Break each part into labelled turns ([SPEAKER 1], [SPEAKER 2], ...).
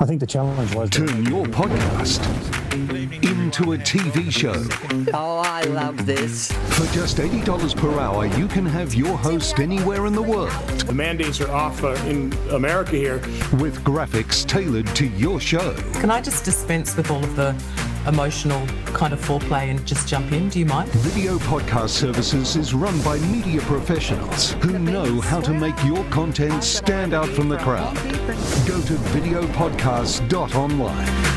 [SPEAKER 1] I think the challenge was...
[SPEAKER 2] Turn your podcast into a TV show.
[SPEAKER 3] Oh, I love this.
[SPEAKER 2] For just $80 per hour, you can have your host anywhere in the world.
[SPEAKER 4] The mandates are off in America here.
[SPEAKER 2] With graphics tailored to your show.
[SPEAKER 5] Can I just dispense with all of the emotional kind of foreplay and just jump in? Do you mind?
[SPEAKER 2] Video Podcast Services is run by media professionals who know how to make your content stand out from the crowd. Go to videopodcast.online.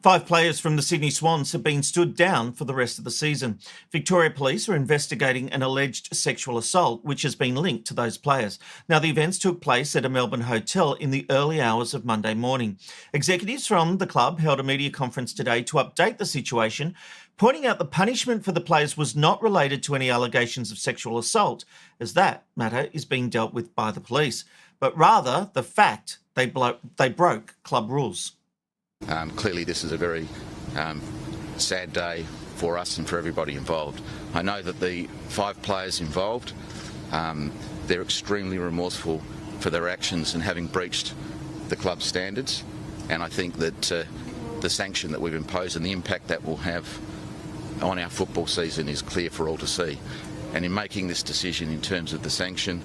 [SPEAKER 6] 5 players from the Sydney Swans have been stood down for the rest of the season. Victoria Police are investigating an alleged sexual assault which has been linked to those players. Now, the events took place at a Melbourne hotel in the early hours of Monday morning. Executives from the club held a media conference today to update the situation, pointing out the punishment for the players was not related to any allegations of sexual assault, as that matter is being dealt with by the police, but rather the fact they broke club rules.
[SPEAKER 7] Clearly, this is a very sad day for us and for everybody involved. I know that the 5 players involved, they're extremely remorseful for their actions and having breached the club standards. And I think that the sanction that we've imposed and the impact that will have on our football season is clear for all to see. And in making this decision in terms of the sanction,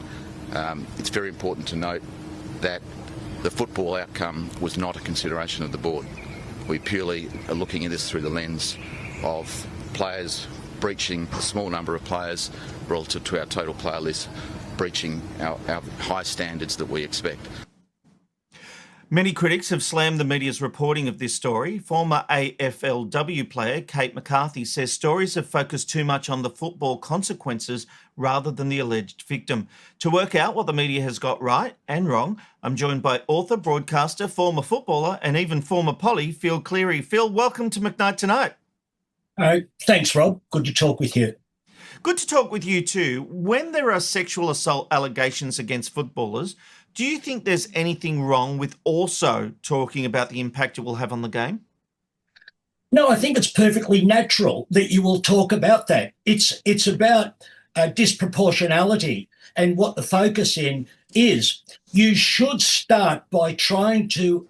[SPEAKER 7] it's very important to note that the football outcome was not a consideration of the board. We purely are looking at this through the lens of players breaching, a small number of players relative to our total player list, breaching our high standards that we expect.
[SPEAKER 6] Many critics have slammed the media's reporting of this story. Former AFLW player Kate McCarthy says stories have focused too much on the football consequences rather than the alleged victim. To work out what the media has got right and wrong, I'm joined by author, broadcaster, former footballer and even former Polly, Phil Cleary. Phil, welcome to McKnight Tonight.
[SPEAKER 8] Thanks, Rob. Good to talk with you.
[SPEAKER 6] Good to talk with you too. When there are sexual assault allegations against footballers, do you think there's anything wrong with also talking about the impact it will have on the game?
[SPEAKER 8] No, I think it's perfectly natural that you will talk about that. It's about disproportionality, and what the focus in is. You should start by trying to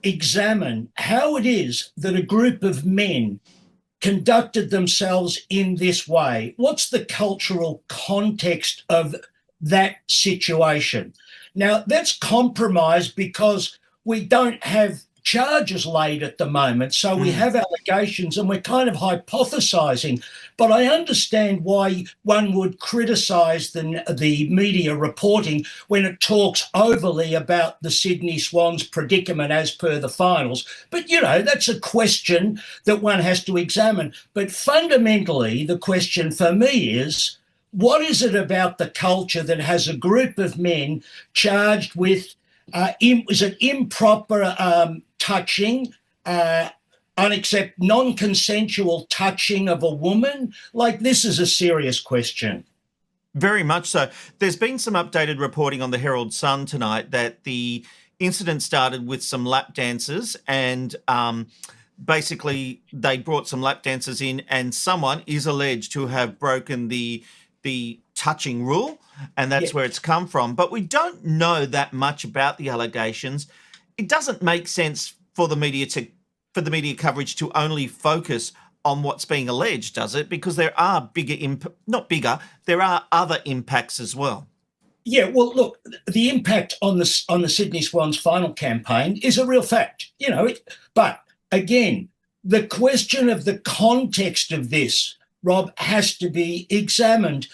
[SPEAKER 8] examine how it is that a group of men conducted themselves in this way. What's the cultural context of that situation? Now, that's compromised because we don't have charges laid at the moment. So we have allegations and we're kind of hypothesising. But I understand why one would criticise the media reporting when it talks overly about the Sydney Swans predicament as per the finals. But, you know, that's a question that one has to examine. But fundamentally, the question for me is, what is it about the culture that has a group of men charged with, is it improper touching, non-consensual touching of a woman? Like, this is a serious question.
[SPEAKER 6] Very much so. There's been some updated reporting on the Herald Sun tonight that the incident started with some lap dancers and basically they brought some lap dancers in and someone is alleged to have broken the touching rule, and that's where it's come from. But we don't know that much about the allegations. It doesn't make sense for the media coverage to only focus on what's being alleged, does it? Because there are there are other impacts as well.
[SPEAKER 8] Yeah, well, look, the impact on the Sydney Swans final campaign is a real fact, you know. But again, the question of the context of this, Rob, has to be examined.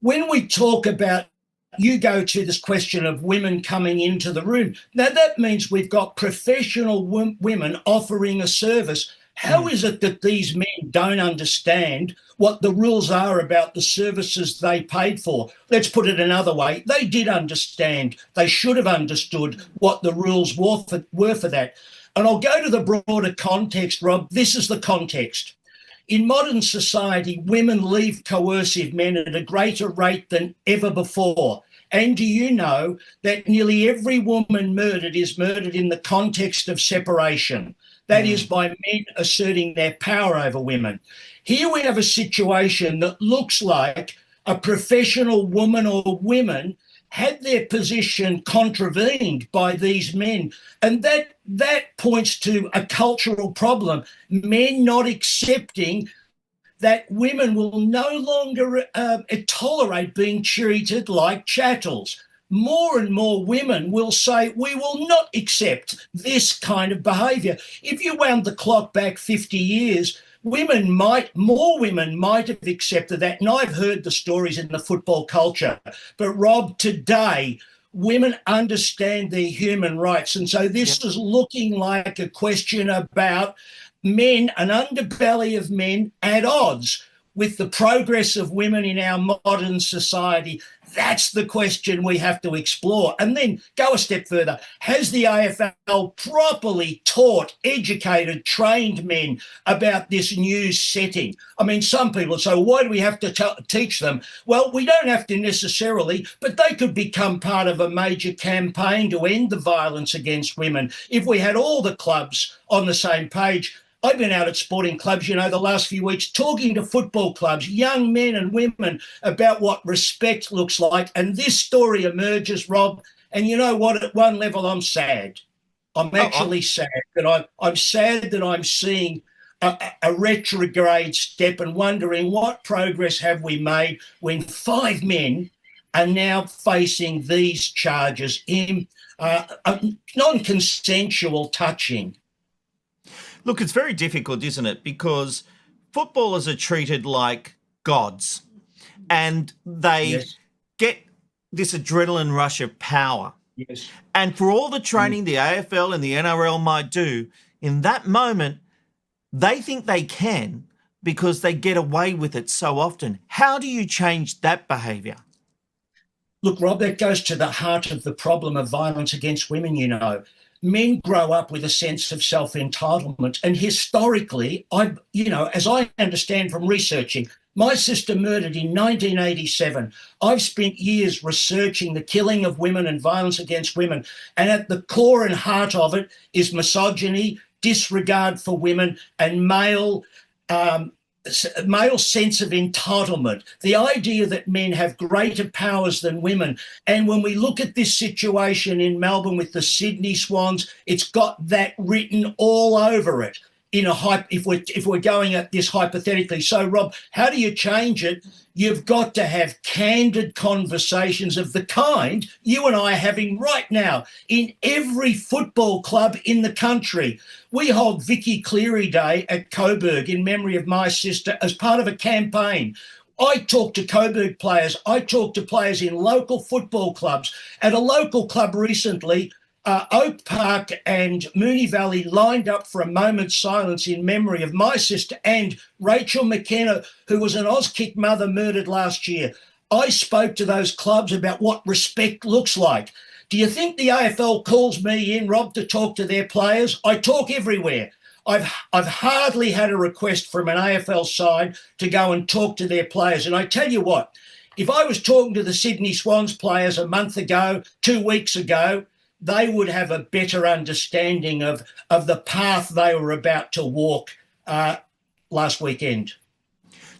[SPEAKER 8] When we talk about, you go to this question of women coming into the room, now that means we've got professional women offering a service. How is it that these men don't understand what the rules are about the services they paid for? Let's put it another way. They did understand. They should have understood what the rules were for that. And I'll go to the broader context, Rob. This is the context. In modern society, women leave coercive men at a greater rate than ever before. And do you know that nearly every woman murdered is murdered in the context of separation? That is by men asserting their power over women. Here we have a situation that looks like a professional woman or women had their position contravened by these men. And that points to a cultural problem. Men not accepting that women will no longer tolerate being treated like chattels. More and more women will say, we will not accept this kind of behaviour. If you wound the clock back 50 years, more women might have accepted that. And I've heard the stories in the football culture. But Rob, today, women understand their human rights. And so this is looking like a question about men, an underbelly of men at odds with the progress of women in our modern society. That's the question we have to explore. And then go a step further. Has the AFL properly taught, educated, trained men about this new setting? I mean, some people say, why do we have to teach them? Well, we don't have to necessarily, but they could become part of a major campaign to end the violence against women if we had all the clubs on the same page. I've been out at sporting clubs, the last few weeks, talking to football clubs, young men and women, about what respect looks like. And this story emerges, Rob. And you know what? At one level, I'm sad. I'm actually sad. I'm sad that I'm seeing a retrograde step and wondering what progress have we made when 5 men are now facing these charges in non-consensual touching.
[SPEAKER 6] Look, it's very difficult, isn't it? Because footballers are treated like gods and they get this adrenaline rush of power.
[SPEAKER 8] Yes.
[SPEAKER 6] And for all the training the AFL and the NRL might do, in that moment, they think they can because they get away with it so often. How do you change that behaviour?
[SPEAKER 8] Look, Rob, that goes to the heart of the problem of violence against women, Men grow up with a sense of self-entitlement. And historically, as I understand from researching, my sister murdered in 1987. I've spent years researching the killing of women and violence against women. And at the core and heart of it is misogyny, disregard for women, and male sense of entitlement, the idea that men have greater powers than women. And when we look at this situation in Melbourne with the Sydney Swans, it's got that written all over it. If we're going at this hypothetically. So, Rob, how do you change it? You've got to have candid conversations of the kind you and I are having right now in every football club in the country. We hold Vicki Cleary Day at Coburg in memory of my sister as part of a campaign. I talk to Coburg players. I talk to players in local football clubs. At a local club recently, Oak Park and Moonee Valley lined up for a moment's silence in memory of my sister and Rachel McKenna, who was an Auskick mother murdered last year. I spoke to those clubs about what respect looks like. Do you think the AFL calls me in, Rob, to talk to their players? I talk everywhere. I've hardly had a request from an AFL side to go and talk to their players. And I tell you what, if I was talking to the Sydney Swans players a month ago, 2 weeks ago, they would have a better understanding of the path they were about to walk last weekend.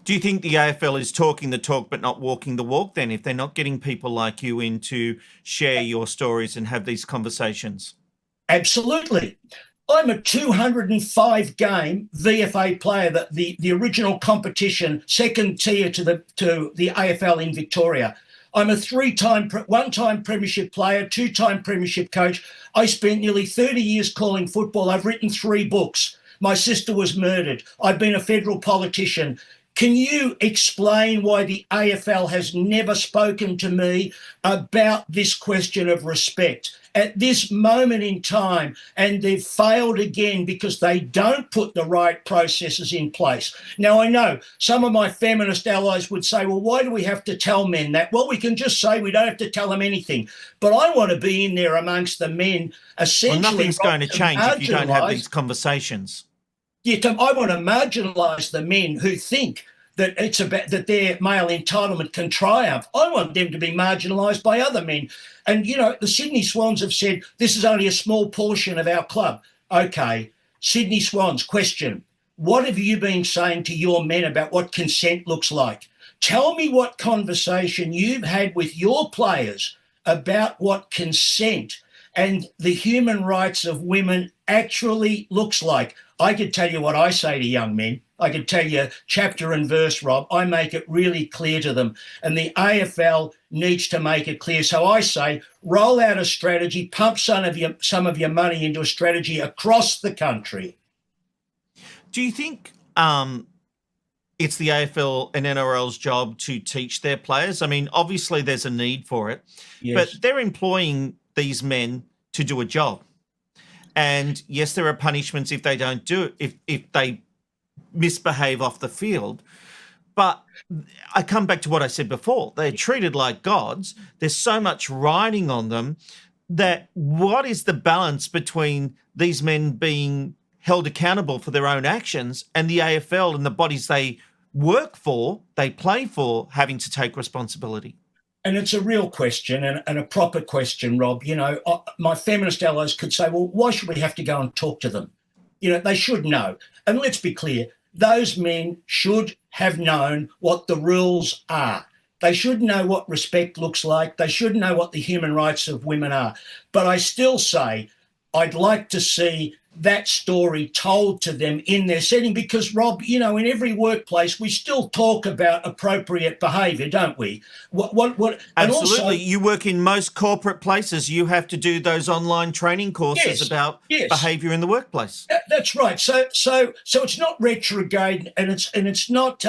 [SPEAKER 6] Do you think the AFL is talking the talk but not walking the walk then, if they're not getting people like you in to share your stories and have these conversations?
[SPEAKER 8] Absolutely. I'm a 205-game VFA player, the original competition, second tier to the AFL in Victoria. I'm a one-time premiership player, 2-time premiership coach. I spent nearly 30 years calling football. I've written 3 books. My sister was murdered. I've been a federal politician. Can you explain why the AFL has never spoken to me about this question of respect at this moment in time? And they've failed again because they don't put the right processes in place. Now, I know some of my feminist allies would say, well, why do we have to tell men that? Well, we can just say we don't have to tell them anything. But I want to be in there amongst the men, essentially.
[SPEAKER 6] Well, nothing's going to change if you don't have these conversations.
[SPEAKER 8] Yeah, I want to marginalise the men who think that it's about that their male entitlement can triumph. I want them to be marginalised by other men. And, the Sydney Swans have said this is only a small portion of our club. Okay, Sydney Swans, question. What have you been saying to your men about what consent looks like? Tell me what conversation you've had with your players about what consent and the human rights of women actually looks like. I could tell you what I say to young men. I could tell you chapter and verse, Rob. I make it really clear to them. And the AFL needs to make it clear. So I say, roll out a strategy, pump some of your money into a strategy across the country.
[SPEAKER 6] Do you think it's the AFL and NRL's job to teach their players? I mean, obviously there's a need for it, but they're employing these men to do a job. And yes, there are punishments if they don't do it, if they misbehave off the field. But I come back to what I said before. They're treated like gods. There's so much riding on them that what is the balance between these men being held accountable for their own actions and the AFL and the bodies they work for, they play for, having to take responsibility?
[SPEAKER 8] And it's a real question and a proper question, Rob. You know, my feminist allies could say, well, why should we have to go and talk to them? You know, they should know. And let's be clear, those men should have known what the rules are. They should know what respect looks like. They should know what the human rights of women are. But I still say I'd like to see that story told to them in their setting because, Rob, you know, in every workplace, we still talk about appropriate behaviour, don't we? What?
[SPEAKER 6] Absolutely.
[SPEAKER 8] Also,
[SPEAKER 6] you work in most corporate places. You have to do those online training courses about behaviour in the workplace.
[SPEAKER 8] That's right. So it's not retrograde, and it's not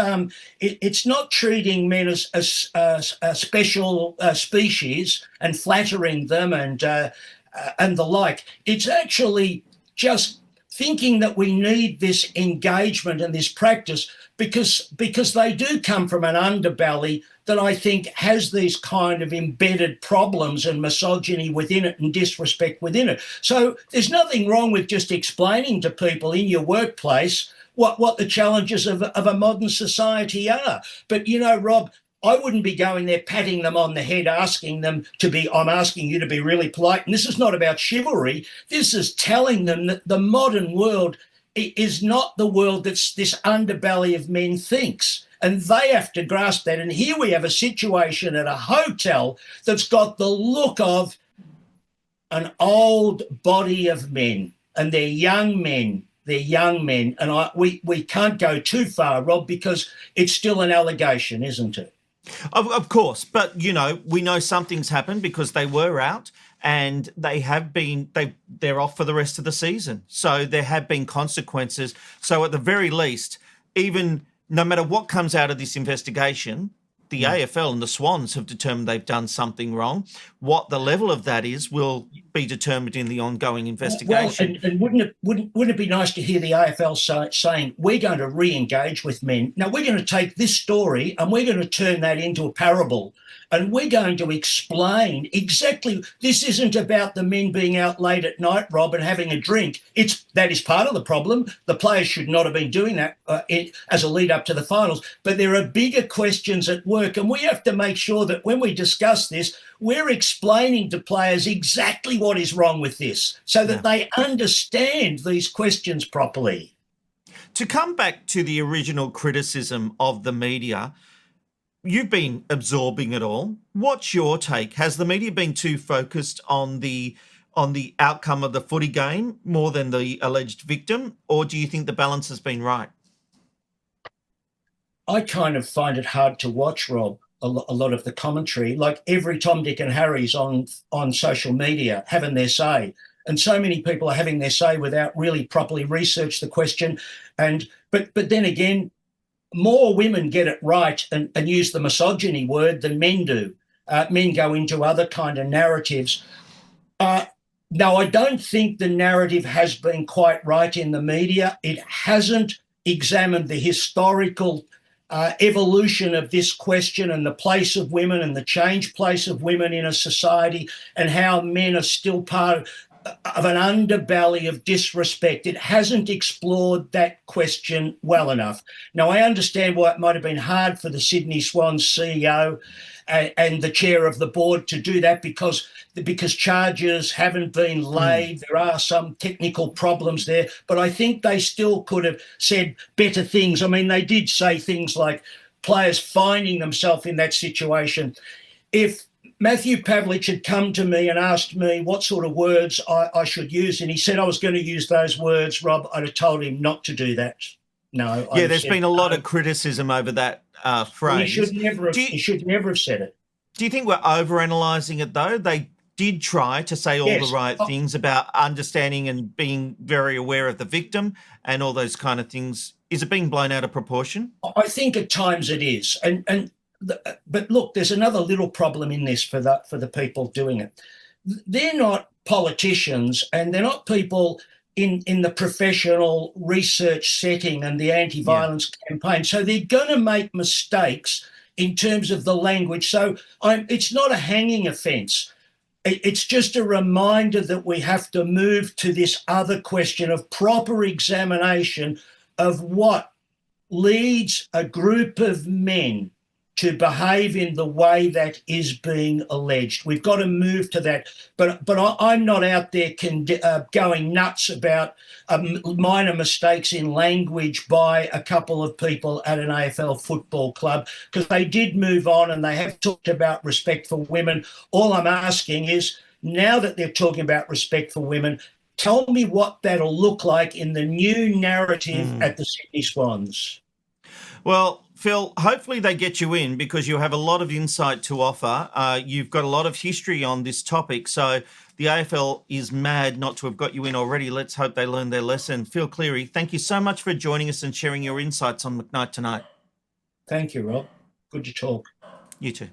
[SPEAKER 8] treating men as a special species and flattering them and the like. It's actually just thinking that we need this engagement and this practice because they do come from an underbelly that I think has these kind of embedded problems and misogyny within it and disrespect within it. So there's nothing wrong with just explaining to people in your workplace what the challenges of a modern society are. But, you know, Rob, I wouldn't be going there patting them on the head, asking them to be, I'm asking you to be really polite. And this is not about chivalry. This is telling them that the modern world is not the world that this underbelly of men thinks. And they have to grasp that. And here we have a situation at a hotel that's got the look of an old body of men, and they're young men. They're young men. And we can't go too far, Rob, because it's still an allegation, isn't it?
[SPEAKER 6] Of course, but you know, we know something's happened because they were out and they're off for the rest of the season. So there have been consequences. So at the very least, even no matter what comes out of this investigation, the AFL and the Swans have determined they've done something wrong. What the level of that is will be determined in the ongoing investigation.
[SPEAKER 8] Well, and wouldn't it be nice to hear the AFL saying, we're going to re-engage with men. Now, we're going to take this story and we're going to turn that into a parable. And we're going to explain exactly, this isn't about the men being out late at night, Rob, and having a drink. That is part of the problem. The players should not have been doing that as a lead up to the finals. But there are bigger questions at work. And we have to make sure that when we discuss this, we're explaining to players exactly what is wrong with this so that they understand these questions properly.
[SPEAKER 6] To come back to the original criticism of the media, you've been absorbing it all. What's your take? Has the media been too focused on the outcome of the footy game more than the alleged victim, or do you think the balance has been right?
[SPEAKER 8] I kind of find it hard to watch, Rob, a lot of the commentary. Like every Tom, Dick and Harry's on social media having their say. And so many people are having their say without really properly research the question. But then again, more women get it right and use the misogyny word than men do. Men go into other kind of narratives. No, I don't think the narrative has been quite right in the media. It hasn't examined the historical evolution of this question and the place of women and the change place of women in a society and how men are still part of an underbelly of disrespect. It hasn't explored that question well enough. Now, I understand why it might have been hard for the Sydney Swans CEO and the chair of the board to do that because charges haven't been laid. There are some technical problems there, but I think they still could have said better things. I mean, they did say things like players finding themselves in that situation. If Matthew Pavlich had come to me and asked me what sort of words I should use, and he said I was going to use those words. Rob, I'd have told him not to do that. No.
[SPEAKER 6] Yeah, there's been a lot of criticism over that phrase.
[SPEAKER 8] He should never have said it.
[SPEAKER 6] Do you think we're overanalyzing it, though? They did try to say all the right things about understanding and being very aware of the victim and all those kind of things. Is it being blown out of proportion?
[SPEAKER 8] I think at times it is. But look, there's another little problem in this for the people doing it. They're not politicians, and they're not people in the professional research setting and the anti-violence campaign. So they're going to make mistakes in terms of the language. So it's not a hanging offence. It's just a reminder that we have to move to this other question of proper examination of what leads a group of men to behave in the way that is being alleged. We've got to move to that. But I'm not out there going nuts about minor mistakes in language by a couple of people at an AFL football club, because they did move on and they have talked about respect for women. All I'm asking is, now that they're talking about respect for women, tell me what that'll look like in the new narrative at the Sydney Swans.
[SPEAKER 6] Well, Phil, hopefully they get you in, because you have a lot of insight to offer. You've got a lot of history on this topic. So the AFL is mad not to have got you in already. Let's hope they learn their lesson. Phil Cleary, thank you so much for joining us and sharing your insights on McKnight Tonight.
[SPEAKER 8] Thank you, Rob. Good to talk.
[SPEAKER 6] You too.